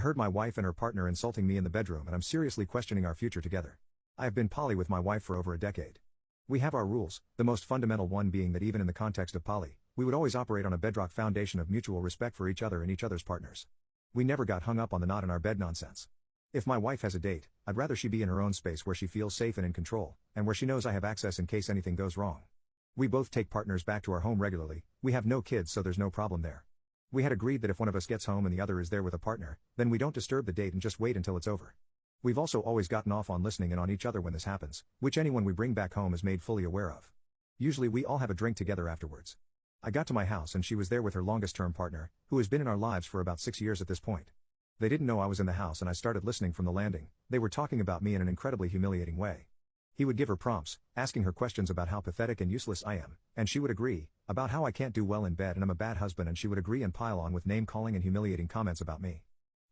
I heard my wife and her partner insulting me in the bedroom, and I'm seriously questioning our future together. I have been poly with my wife for over a decade. We have our rules, the most fundamental one being that even in the context of poly, we would always operate on a bedrock foundation of mutual respect for each other and each other's partners. We never got hung up on the not in our bed nonsense. If my wife has a date, I'd rather she be in her own space where she feels safe and in control, and where she knows I have access in case anything goes wrong. We both take partners back to our home regularly. We have no kids, so there's no problem there. We had agreed that if one of us gets home and the other is there with a partner, then we don't disturb the date and just wait until it's over. We've also always gotten off on listening in on each other when this happens, which anyone we bring back home is made fully aware of. Usually we all have a drink together afterwards. I got to my house and she was there with her longest-term partner, who has been in our lives for about 6 years at this point. They didn't know I was in the house and I started listening from the landing. They were talking about me in an incredibly humiliating way. He would give her prompts, asking her questions about how pathetic and useless I am, and she would agree, about how I can't do well in bed and I'm a bad husband, and she would agree and pile on with name-calling and humiliating comments about me.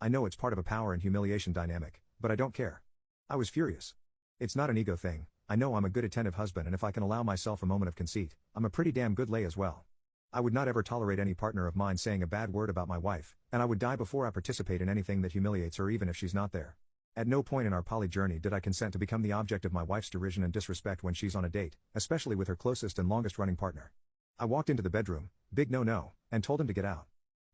I know it's part of a power and humiliation dynamic, but I don't care. I was furious. It's not an ego thing. I know I'm a good attentive husband, and if I can allow myself a moment of conceit, I'm a pretty damn good lay as well. I would not ever tolerate any partner of mine saying a bad word about my wife, and I would die before I participate in anything that humiliates her, even if she's not there. At no point in our poly journey did I consent to become the object of my wife's derision and disrespect when she's on a date, especially with her closest and longest-running partner. I walked into the bedroom, big no-no, and told him to get out.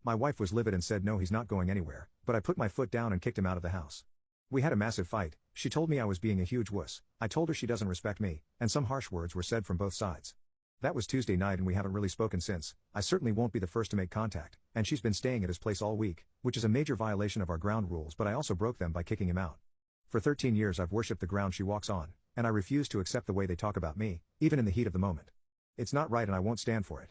My wife was livid and said no, he's not going anywhere, but I put my foot down and kicked him out of the house. We had a massive fight. She told me I was being a huge wuss. I told her she doesn't respect me, and some harsh words were said from both sides. That was Tuesday night and we haven't really spoken since. I certainly won't be the first to make contact, and she's been staying at his place all week, which is a major violation of our ground rules, but I also broke them by kicking him out. For 13 years I've worshipped the ground she walks on, and I refuse to accept the way they talk about me, even in the heat of the moment. It's not right and I won't stand for it.